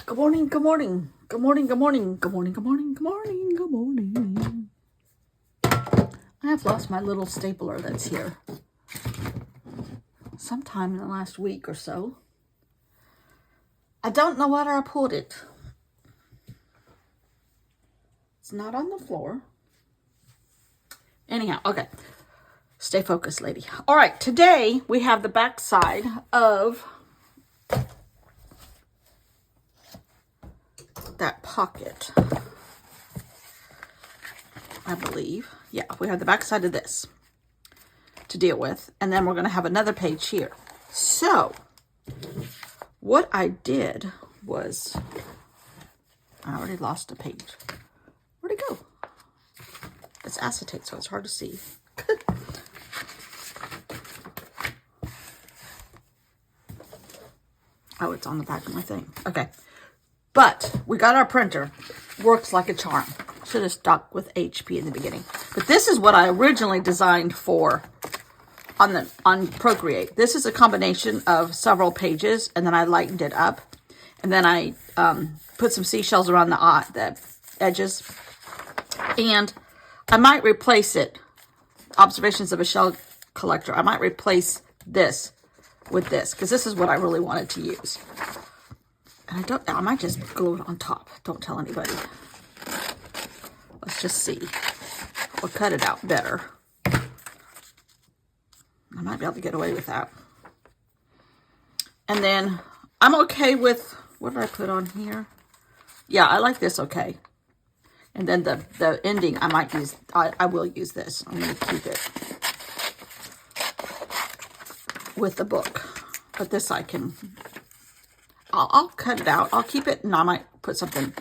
Good morning, good morning, good morning, good morning, good morning, good morning, good morning, good morning. I have lost my little stapler that's here sometime in the last week or so. I don't know where I put it. It's not on the floor. Anyhow, okay. Stay focused, lady. All right, today we have the back side of that pocket. I believe. Yeah, we have the back side of this to deal with. And then we're going to have another page here. So, what I did was, I already lost a page. Where'd it go? It's acetate, so it's hard to see. Oh, it's on the back of my thing. Okay. But we got our printer. Works like a charm. Should have stuck with HP in the beginning. But this is what I originally designed for on Procreate. This is a combination of several pages, and then I lightened it up. And then I put some seashells around the edges. And I might replace it. Observations of a Shell Collector. I might replace this with this, because this is what I really wanted to use. And I might just glue it on top. Don't tell anybody. Let's just see. We'll cut it out better. I might be able to get away with that. And then I'm okay with, what did I put on here? Yeah, I like this okay. And then the ending, I might use, I will use this. I'm going to keep it with the book. But this I can, I'll cut it out. I'll keep it, and I might put something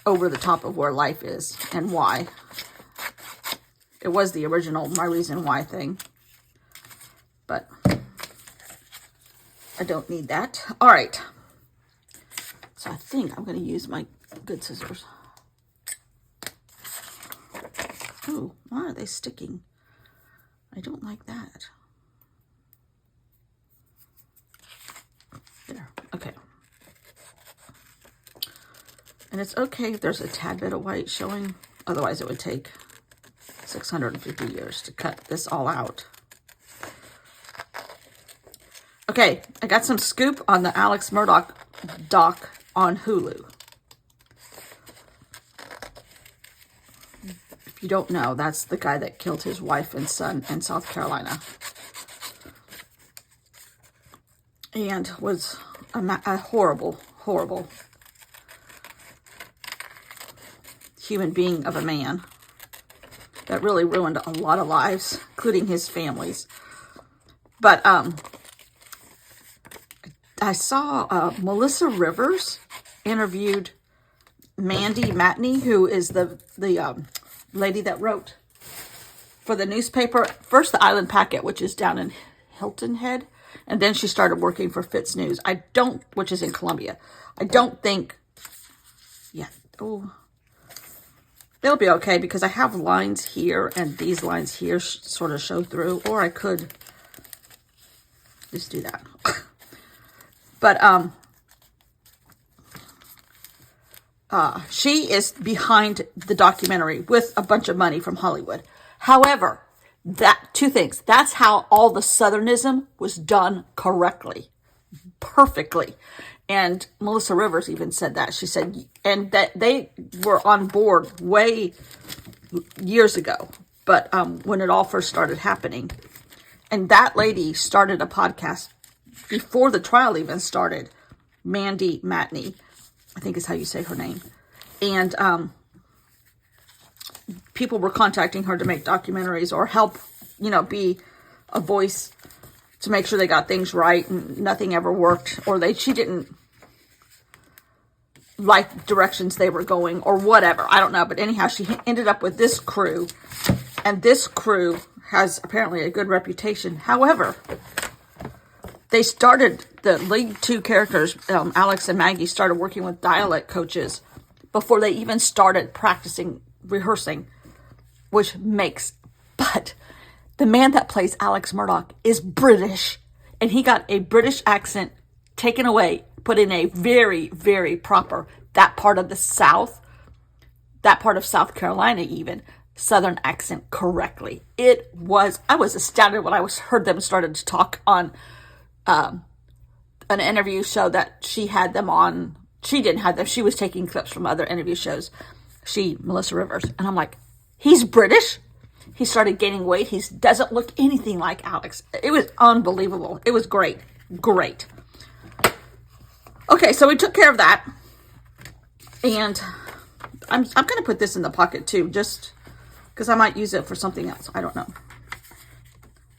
over the top of where life is and why. It was the original My Reason Why thing. But I don't need that. All right. So I think I'm going to use my good scissors. Ooh, why are they sticking? I don't like that. There, okay. And it's okay if there's a tad bit of white showing. Otherwise it would take 650 years to cut this all out. Okay, I got some scoop on the Alex Murdaugh doc on Hulu. If you don't know, that's the guy that killed his wife and son in South Carolina. And was a horrible, horrible human being of a man that really ruined a lot of lives, including his family's. But I saw Melissa Rivers interviewed Mandy Matney, who is the lady that wrote for the newspaper, first the Island Packet, which is down in Hilton Head, and then she started working for Fitz News. Which is in Columbia. I don't think, yeah, oh, it'll be okay because I have lines here and these lines here sort of show through, or I could just do that. But she is behind the documentary with a bunch of money from Hollywood. However, two things. That's how all the Southernism was done correctly, perfectly. And Melissa Rivers even said that. She said, and that they were on board way years ago, but when it all first started happening. And that lady started a podcast before the trial even started, Mandy Matney, I think is how you say her name. And people were contacting her to make documentaries or help, be a voice to make sure they got things right, and nothing ever worked, or she didn't like directions they were going or whatever. I don't know. But anyhow, she ended up with this crew, and this crew has apparently a good reputation. However, they started, the lead two characters, Alex and Maggie, started working with dialect coaches before they even started practicing, rehearsing, but the man that plays Alex Murdaugh is British, and he got a British accent taken away put in a very, very proper, that part of South Carolina even, Southern accent correctly. I was astounded when I heard them started to talk on an interview show that she had them on. She didn't have them. She was taking clips from other interview shows. Melissa Rivers. And I'm like, he's British? He started gaining weight. He doesn't look anything like Alex. It was unbelievable. It was great. Great. Okay, so we took care of that. And I'm going to put this in the pocket too, just because I might use it for something else. I don't know.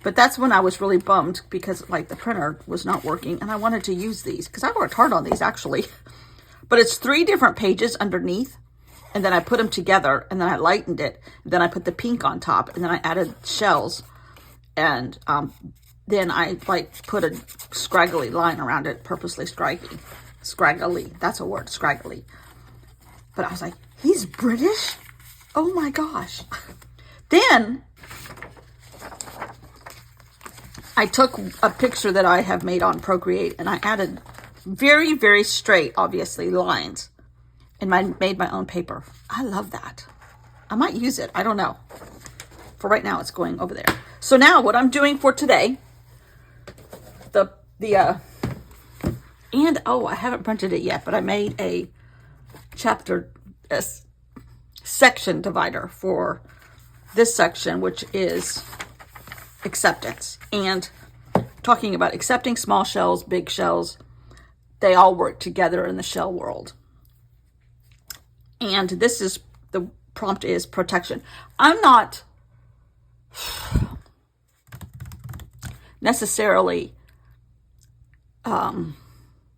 But that's when I was really bummed because like the printer was not working and I wanted to use these because I worked hard on these actually. But it's 3 different pages underneath. And then I put them together and then I lightened it. Then I put the pink on top and then I added shells. And then I like put a scraggly line around it, purposely scraggly. Scraggly, that's a word, scraggly. But I was like, he's British? Oh my gosh. Then I took a picture that I have made on Procreate and I added very, very straight, obviously, lines. And made my own paper. I love that. I might use it. I don't know. For right now, it's going over there. So now what I'm doing for today, I haven't printed it yet, but I made a section divider for this section, which is acceptance. And talking about accepting small shells, big shells, they all work together in the shell world. And the prompt is protection. I'm not necessarily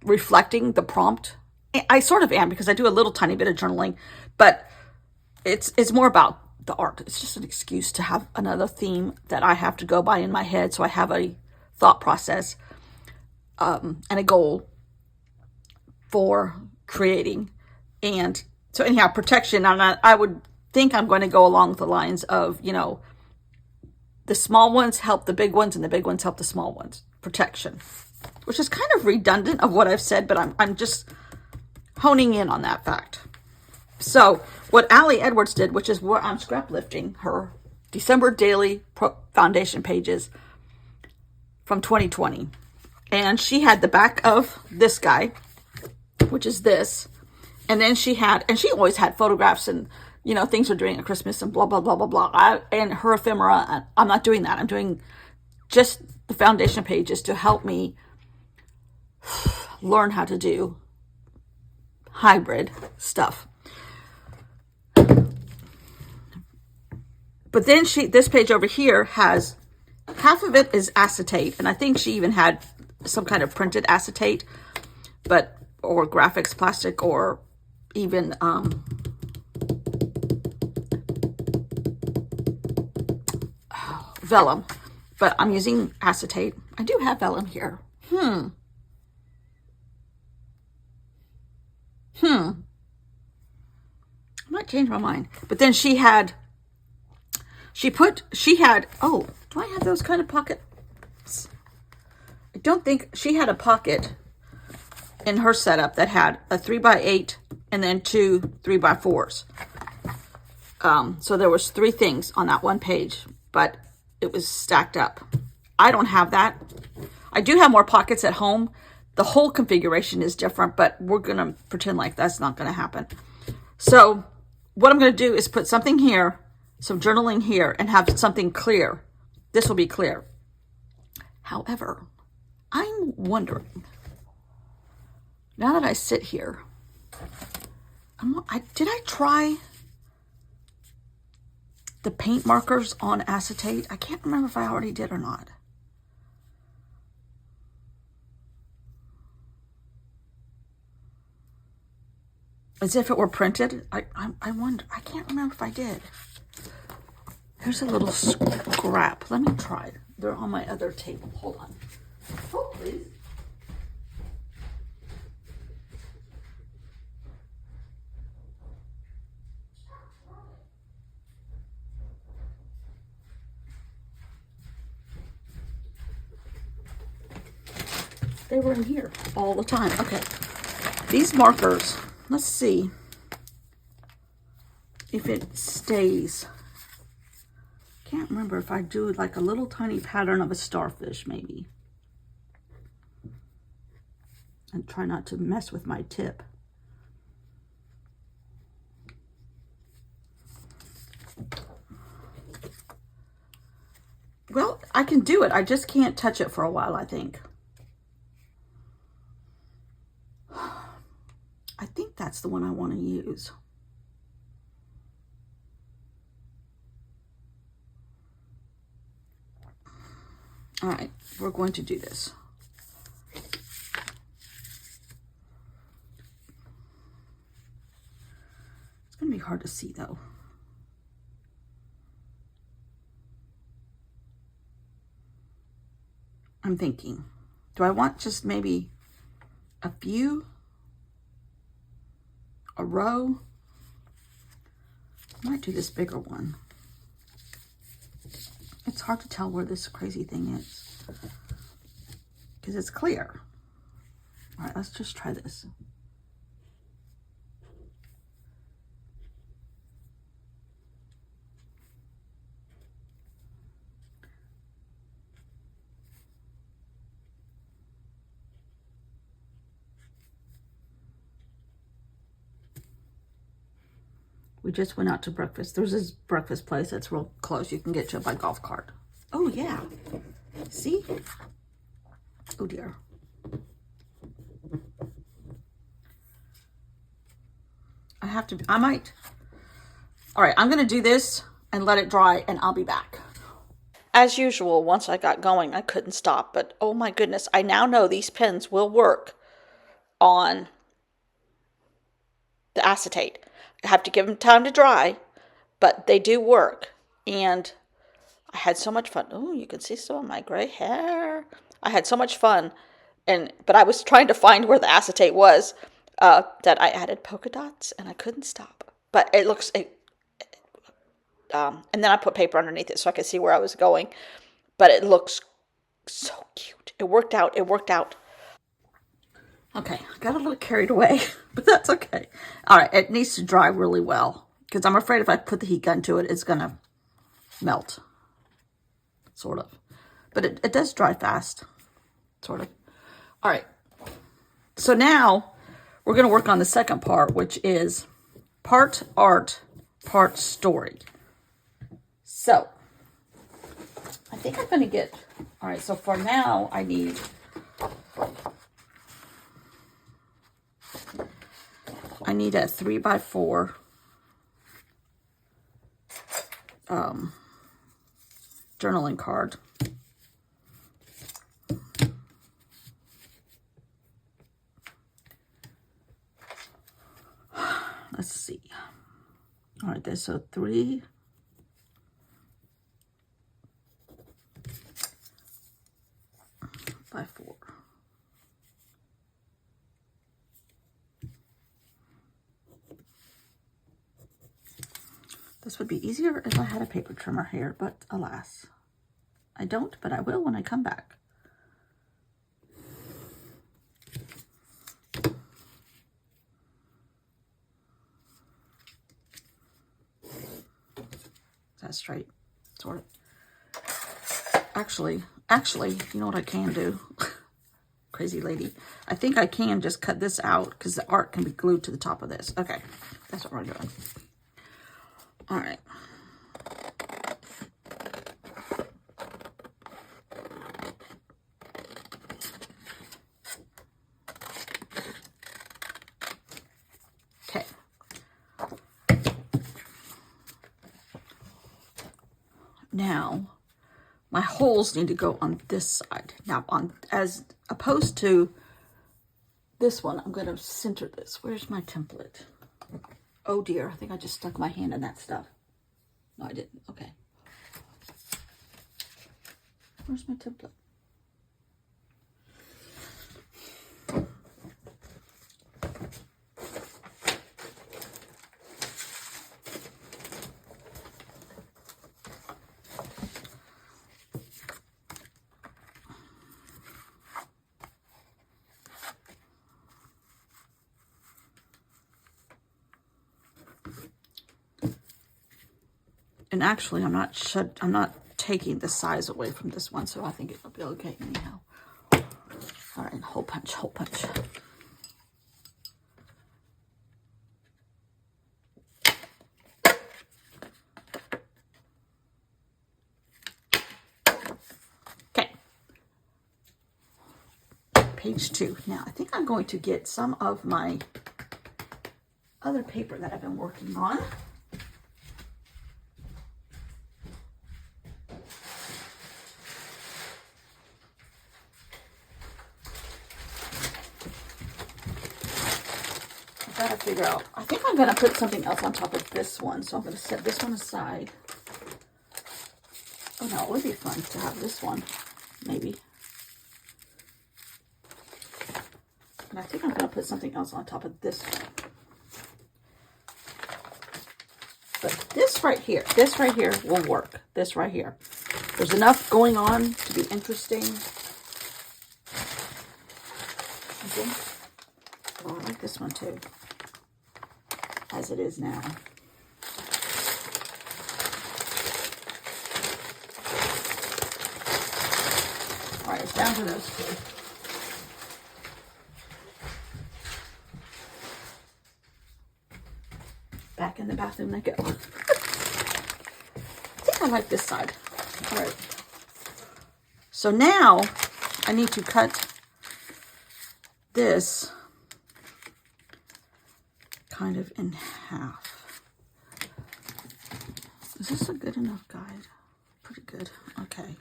reflecting the prompt. I sort of am because I do a little tiny bit of journaling, but it's more about the art. It's just an excuse to have another theme that I have to go by in my head. So I have a thought process and a goal for creating. And so anyhow, protection, I would think I'm going to go along the lines of, the small ones help the big ones and the big ones help the small ones. Protection, which is kind of redundant of what I've said, but I'm just honing in on that fact. So what Allie Edwards did, which is where I'm scrap lifting her December daily foundation pages from 2020. And she had the back of this guy, which is this. And then she always had photographs and, things we're doing at Christmas and blah, blah, blah, blah, blah. And her ephemera, I'm not doing that. I'm doing just the foundation pages to help me learn how to do hybrid stuff. But then this page over here has, half of it is acetate. And I think she even had some kind of printed acetate, or graphics plastic, or even vellum, but I'm using acetate. I do have vellum here. I might change my mind. But then she had, oh, do I have those kind of pockets? I don't think she had a pocket in her setup that had a 3x8 and then 2 3x4s. So there was 3 things on that one page, but it was stacked up. I don't have that. I do have more pockets at home. The whole configuration is different, but we're going to pretend like that's not going to happen. So what I'm going to do is put something here, some journaling here, and have something clear. This will be clear. However, I'm wondering, now that I sit here, did I try the paint markers on acetate? I can't remember if I already did or not. As if it were printed. I wonder. I can't remember if I did. Here's a little scrap. Let me try. They're on my other table. Hold on. Hold, please. They were in here all the time. Okay. These markers, let's see if it stays. Can't remember if I do like a little tiny pattern of a starfish maybe. And try not to mess with my tip. Well, I can do it. I just can't touch it for a while, I think. I think that's the one I want to use. All right, we're going to do this. It's going to be hard to see though. I'm thinking, do I want just maybe a few? A row? I might do this bigger one. It's hard to tell where this crazy thing is because it's clear. All right, let's just try this. We just went out to breakfast. There's this breakfast place that's real close. You can get to it by golf cart. Oh, yeah. See? Oh, dear. I might. All right, I'm going to do this and let it dry, and I'll be back. As usual, once I got going, I couldn't stop. But, oh, my goodness, I now know these pens will work on the acetate. I have to give them time to dry, but they do work. And I had so much fun. Oh, you can see some of my gray hair. I had so much fun. But I was trying to find where the acetate was that I added polka dots, and I couldn't stop. But it looks... and then I put paper underneath it so I could see where I was going. But it looks so cute. It worked out. It worked out. Okay, I got a little carried away, but that's okay. All right, it needs to dry really well because I'm afraid if I put the heat gun to it, it's going to melt, sort of. But it does dry fast, sort of. All right, so now we're going to work on the second part, which is part art, part story. So I think I'm going to get, all right, so for now I need... I need a 3x4 journaling card. Let's see. All right, there's so 3 by 4. This would be easier if I had a paper trimmer here, but alas, I don't, but I will when I come back. Is that straight? Sort of. Actually, you know what I can do? Crazy lady. I think I can just cut this out because the art can be glued to the top of this. Okay, that's what we're doing. All right. Okay. Now, my holes need to go on this side. Now, as opposed to this one, I'm going to center this. Where's my template? Oh dear, I think I just stuck my hand in that stuff. No, I didn't. Okay. Where's my template? And actually, I'm not taking the size away from this one, so I think it'll be okay anyhow. All right, hole punch, hole punch. Okay. Page 2. Now, I think I'm going to get some of my other paper that I've been working on. Gotta figure out. I think I'm gonna put something else on top of this one, so I'm gonna set this one aside. Oh no, it would be fun to have this one, maybe. And I think I'm gonna put something else on top of this one. But this right here will work. This right here. There's enough going on to be interesting. Okay. Oh, I like this one too. As it is now. All right, it's down to those two. Back in the bathroom they go. I think I like this side. All right. So now I need to cut this kind of in half. Is this a good enough guide? Pretty good. Okay.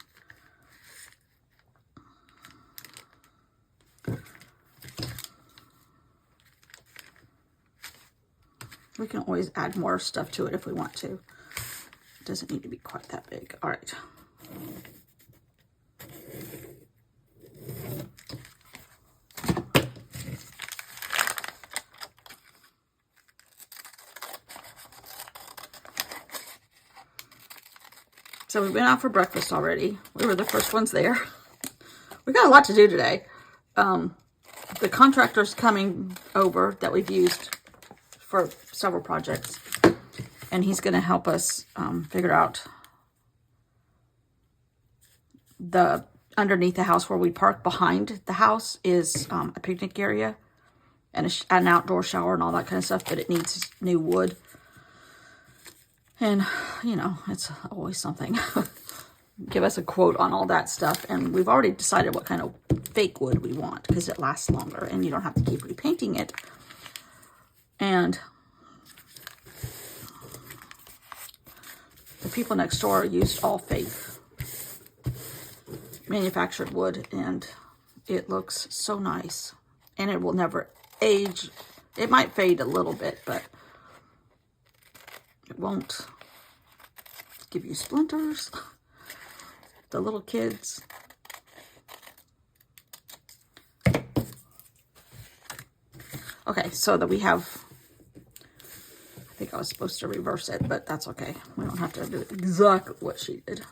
We can always add more stuff to it if we want to. It doesn't need to be quite that big. All right. So we went out for breakfast already. We were the first ones there. We got a lot to do today. The contractor's coming over that we've used for several projects. And he's going to help us figure out the underneath the house where we park. Behind the house is a picnic area and an outdoor shower and all that kind of stuff, but it needs new wood. And, you know, it's always something. Give us a quote on all that stuff. And we've already decided what kind of fake wood we want because it lasts longer and you don't have to keep repainting it. And the people next door used all fake manufactured wood, and it looks so nice. And it will never age. It might fade a little bit, but it won't give you splinters. The little kids. Okay, so that we have, I think I was supposed to reverse it, but that's okay. We don't have to do exactly what she did.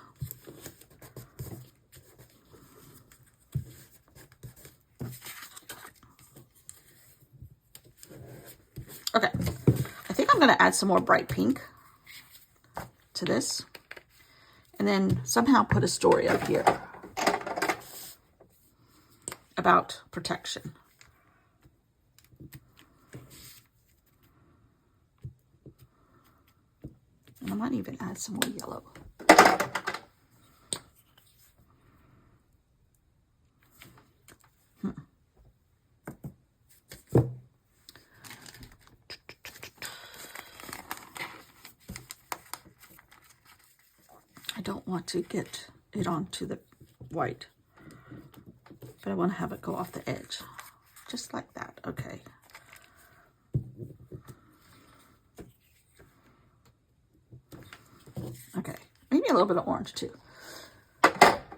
Okay, I think I'm going to add some more bright pink to this. And then somehow put a story up here about protection. And I might even add some more yellow. I don't want to get it onto the white, but I want to have it go off the edge, just like that. Okay. Okay, maybe a little bit of orange too.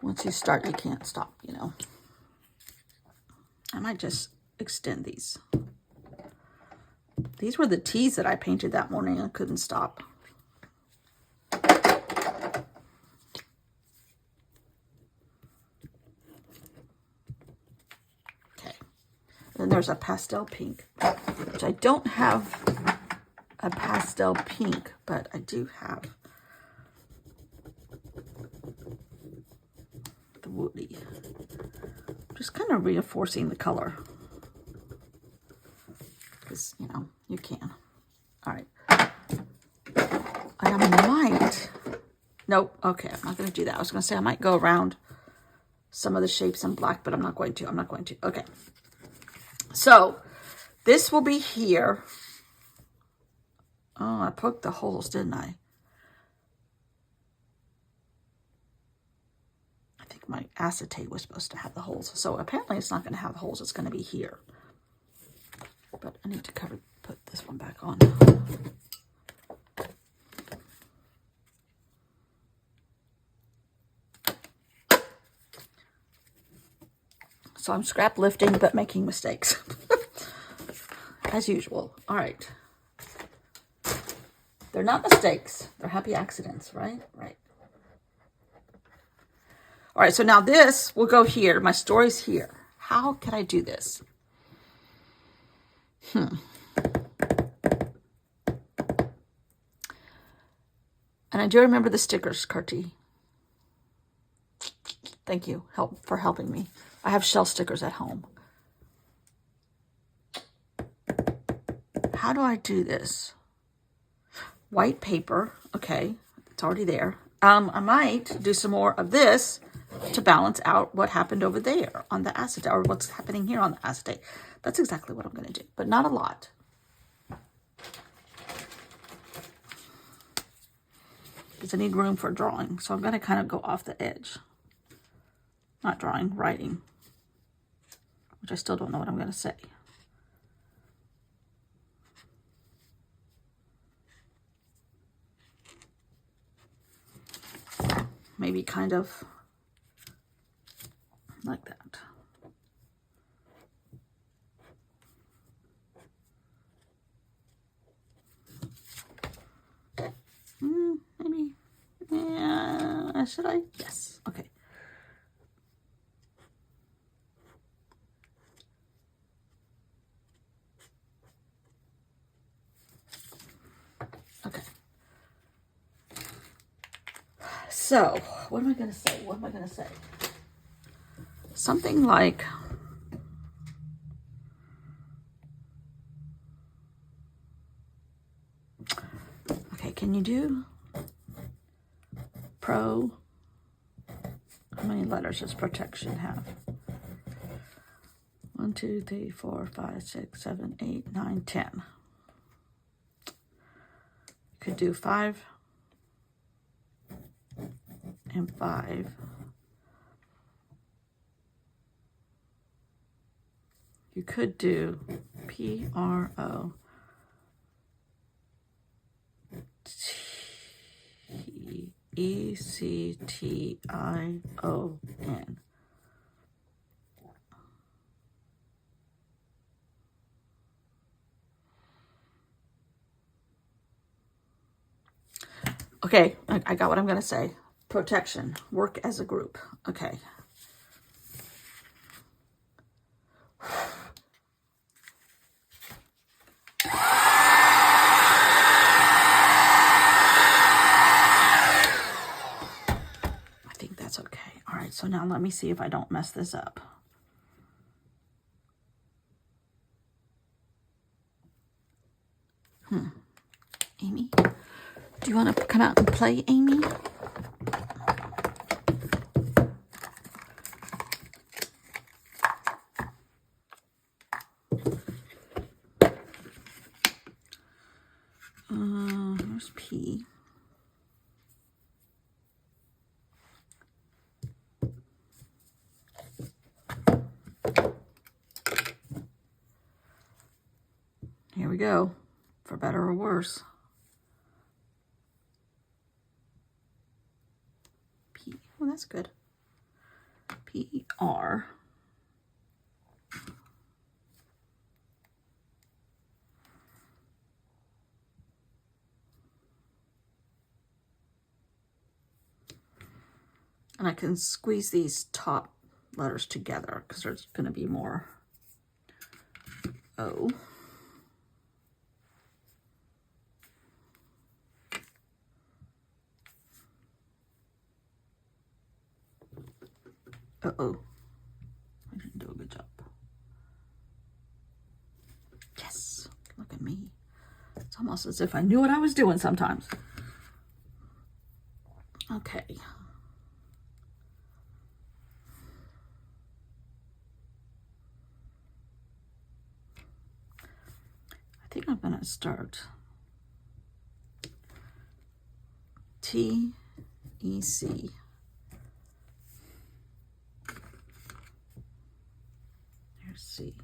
Once you start, you can't stop, you know. I might just extend these. These were the tees that I painted that morning. I couldn't stop. Then there's a pastel pink, which I don't have a pastel pink, but I do have lightly. Just kind of reinforcing the color. Because, you know, you can. All right. I might. Nope. Okay, I'm not going to do that. I was going to say I might go around some of the shapes in black, but I'm not going to. I'm not going to. Okay. So this will be here. Oh, I poked the holes, didn't I? I think my acetate was supposed to have the holes. So apparently it's not going to have the holes. It's going to be here. But I need to put this one back on. So I'm scrap lifting, but making mistakes. As usual. All right. They're not mistakes. They're happy accidents, right? Right. All right, so now this will go here. My story's here. How can I do this? And I do remember the stickers, Carty. Thank you for helping me. I have shell stickers at home. How do I do this? White paper. Okay, it's already there. I might do some more of this to balance out what happened over there on the acetate, or what's happening here on the acetate. That's exactly what I'm going to do, but not a lot. Because I need room for drawing, so I'm going to kind of go off the edge. Not drawing, writing. Which I still don't know what I'm going to say. Maybe kind of like that. Maybe. Yeah, should I? Yes. Okay. Okay. So, what am I going to say? What am I going to say? Something like, okay, can you do pro? How many letters does protection have? 1, 2, 3, 4, 5, 6, 7, 8, 9, 10. Could do 5 and 5. You could do PROTECTION. Okay, I got what I'm going to say. Protection. Work as a group. Okay. I think that's okay. All right, so now let me see if I don't mess this up. Amy, do you want to come out and play, Amy? Here's P. Here we go, for better or worse. P, oh, that's good. PR. And I can squeeze these top letters together because there's going to be more O. Uh-oh. I didn't do a good job. Yes. Look at me. It's almost as if I knew what I was doing sometimes. Okay. I think I'm going to start T-E-C. There's C.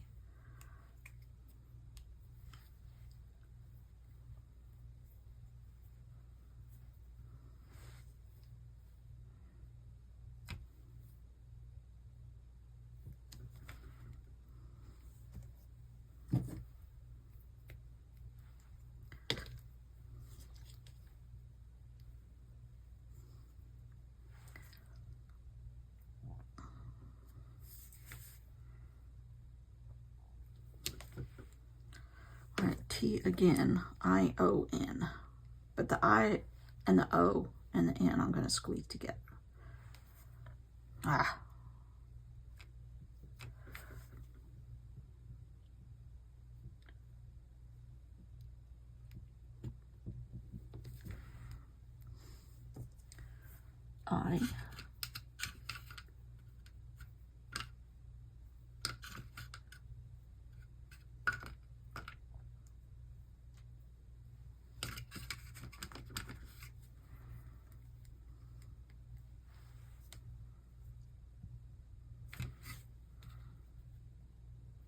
All right, T again, I-O-N. But the I and the O and the N I'm going to squeeze together. Ah. I.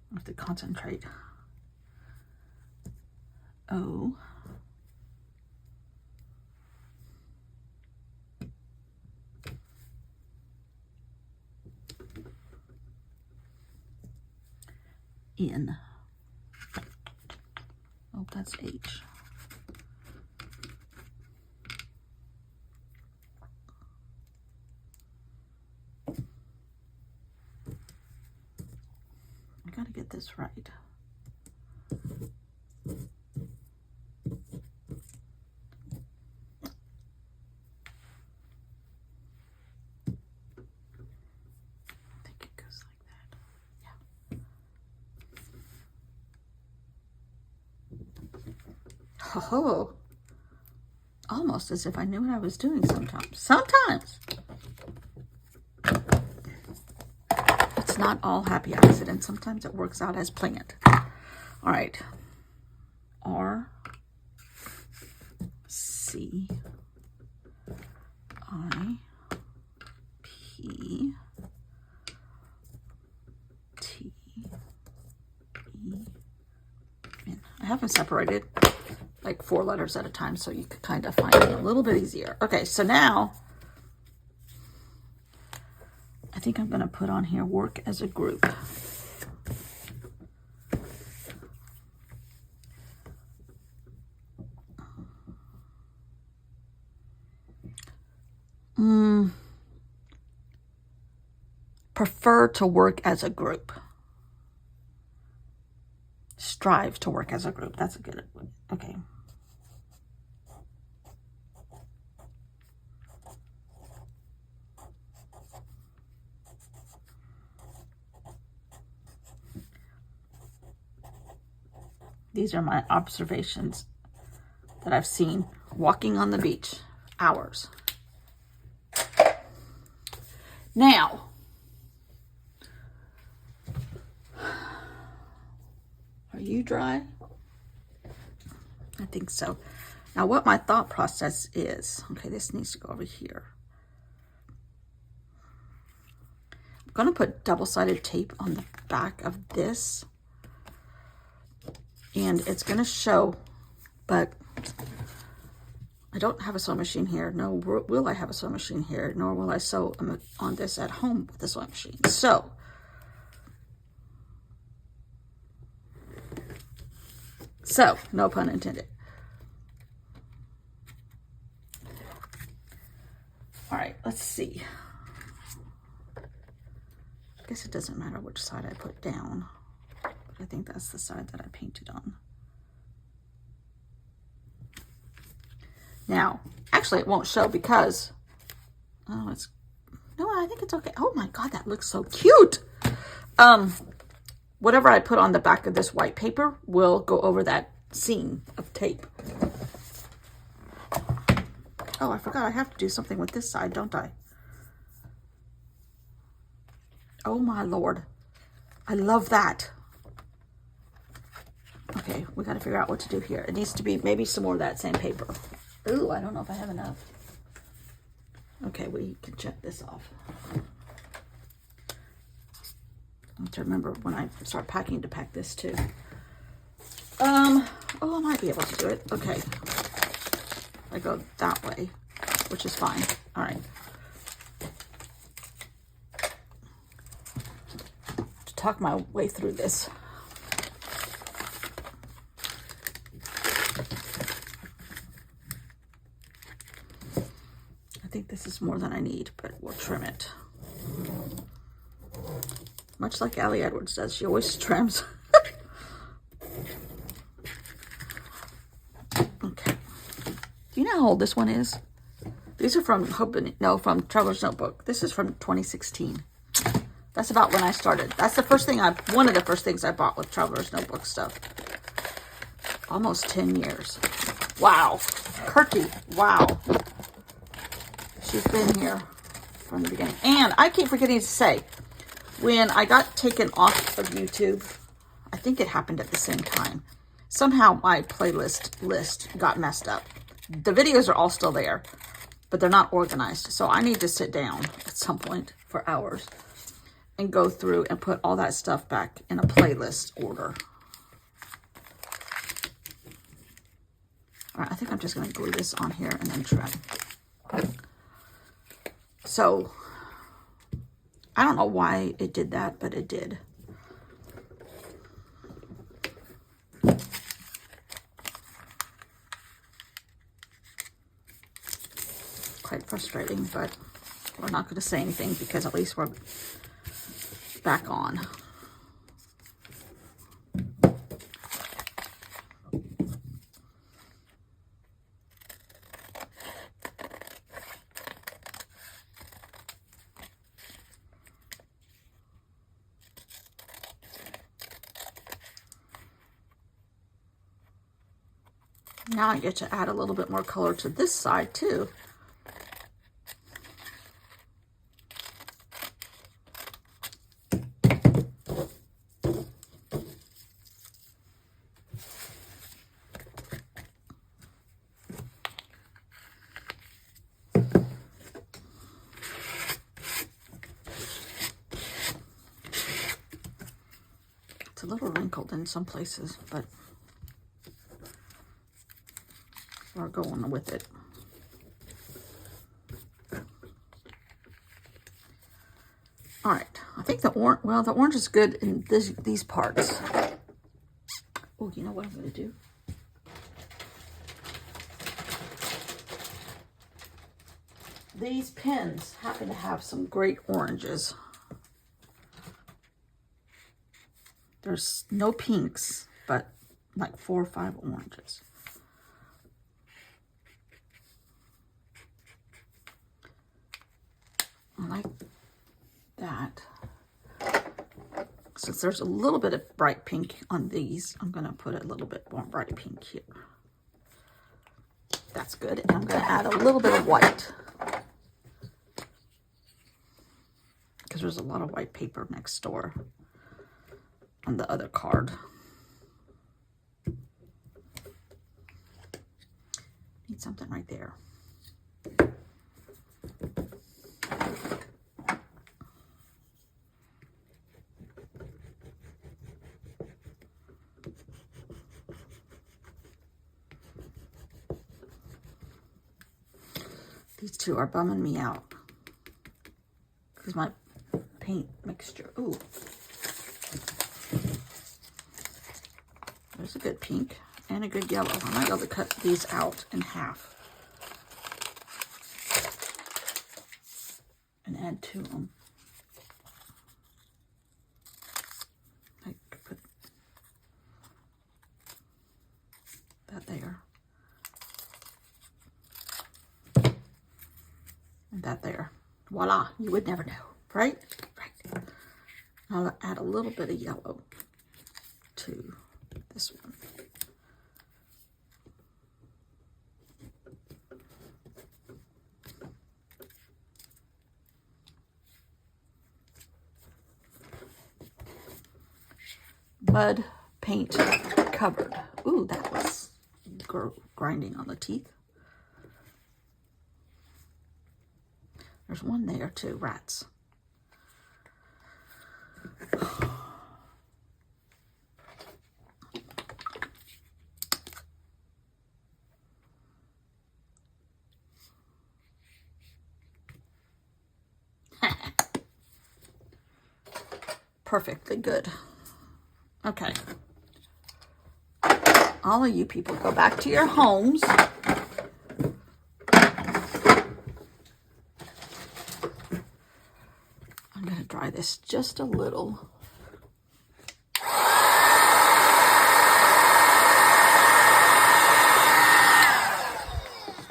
I have to concentrate. O. N. Oh, that's H. I gotta get this right. I think it goes like that. Yeah. Oh, almost as if I knew what I was doing sometimes. Sometimes. It's not all happy accidents. Sometimes it works out as planned. All right. R, C, I, P, T, E, N. I have them separated like 4 letters at a time so you could kind of find it a little bit easier. Okay, so now I think I'm going to put on here work as a group. Prefer to work as a group. Strive to work as a group. That's a good one. Okay. These are my observations that I've seen walking on the beach. Hours. Now, are you dry? I think so. Now, what my thought process is, okay, this needs to go over here. I'm going to put double-sided tape on the back of this. And it's going to show, but I don't have a sewing machine here. Nor will I have a sewing machine here, nor will I sew on this at home with the sewing machine. So, no pun intended. All right, let's see. I guess it doesn't matter which side I put down. I think that's the side that I painted on. Now, actually it won't show because, oh, it's, no, I I think it's okay. Oh my God, that looks so cute. Whatever I put on the back of this white paper will go over that seam of tape. Oh, I forgot I have to do something with this side, don't I? Oh my Lord. I love that. Okay, we got to figure out what to do here. It needs to be maybe some more of that same paper. Ooh, I don't know if I have enough. Okay, we can check this off. I have to remember when I start packing to pack this too. Oh, I might be able to do it. Okay. I go that way, which is fine. All right. To talk my way through this. I think this is more than I need, but we'll trim it. Much like Allie Edwards does, she always trims. Okay. Do you know how old this one is? These are from from Traveler's Notebook. This is from 2016. That's about when I started. That's the first thing one of the first things I bought with Traveler's Notebook stuff. Almost 10 years. Wow. Kirky. Wow. She's been here from the beginning. And I keep forgetting to say, when I got taken off of YouTube, I think it happened at the same time. Somehow my playlist list got messed up. The videos are all still there, but they're not organized. So I need to sit down at some point for hours and go through and put all that stuff back in a playlist order. All right, I think I'm just going to glue this on here and then trim. So I don't know why it did that, but it did. Quite frustrating, but we're not going to say anything because at least we're back on. Now I get to add a little bit more color to this side too. It's a little wrinkled in some places, but we're going with it. All right, I think the orange, well, the orange is good in these parts. Oh, you know what I'm going to do? These pens happen to have some great oranges. There's no pinks, but like 4 or 5 oranges. I like that. Since there's a little bit of bright pink on these, I'm going to put a little bit more bright pink here. That's good. And I'm going to add a little bit of white, because there's a lot of white paper next door on the other card. Need something right there. These two are bumming me out because my paint mixture. Ooh, there's a good pink and a good yellow. I might be able to cut these out in half and add to them. I could put that there. And that there. Voila, you would never know, right? Right. I'll add a little bit of yellow to this one. Mud paint covered. Ooh, that was grinding on the teeth. There's one there too, rats. Perfectly good. Okay. All of you people go back to your homes. I'm going to dry this just a little.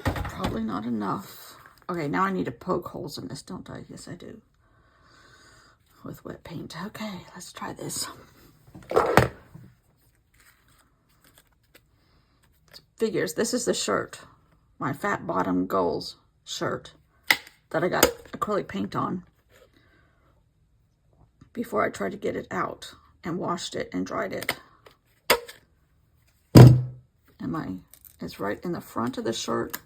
Probably not enough. Okay, now I need to poke holes in this, don't I? Yes, I do. With wet paint. Okay, let's try this. Figures, this is the shirt, my Fat Bottom Goals shirt that I got acrylic paint on before I tried to get it out and washed it and dried it. And it's right in the front of the shirt,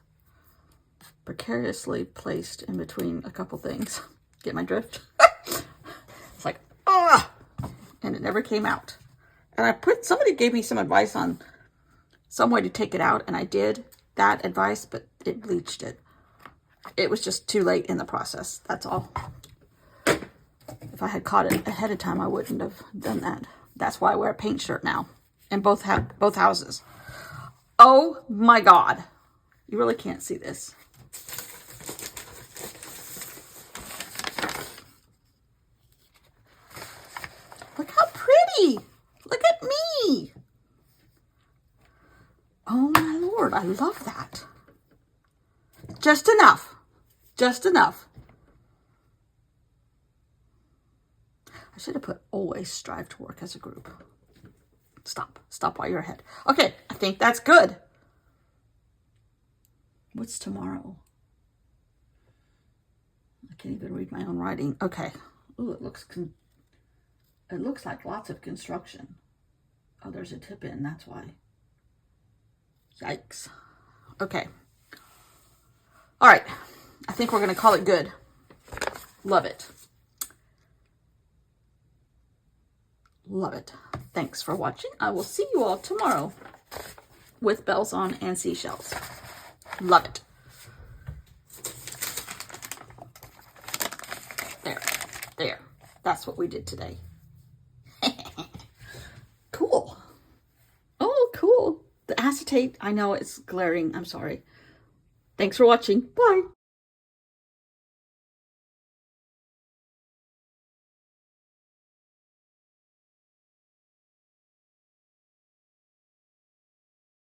precariously placed in between a couple things. Get my drift? It's like, ah! And it never came out. And somebody gave me some advice on some way to take it out, and I did that advice, but it bleached it. It was just too late in the process, that's all. If I had caught it ahead of time, I wouldn't have done that. That's why I wear a paint shirt now, in both houses. Oh my God. You really can't see this. Look how pretty. Look at me. Oh my Lord, I love that. Just enough. Just enough. I should have put always strive to work as a group. Stop. Stop while you're ahead. Okay, I think that's good. What's tomorrow? I can't even read my own writing. Okay. Ooh, it looks like lots of construction. Oh, there's a tip in, that's why. Yikes. Okay. All right. I think we're going to call it good. Love it. Love it. Thanks for watching. I will see you all tomorrow with bells on and seashells. Love it. There. There. That's what we did today. Cool. Oh, cool. The acetate, I know it's glaring. I'm sorry. Thanks for watching. Bye.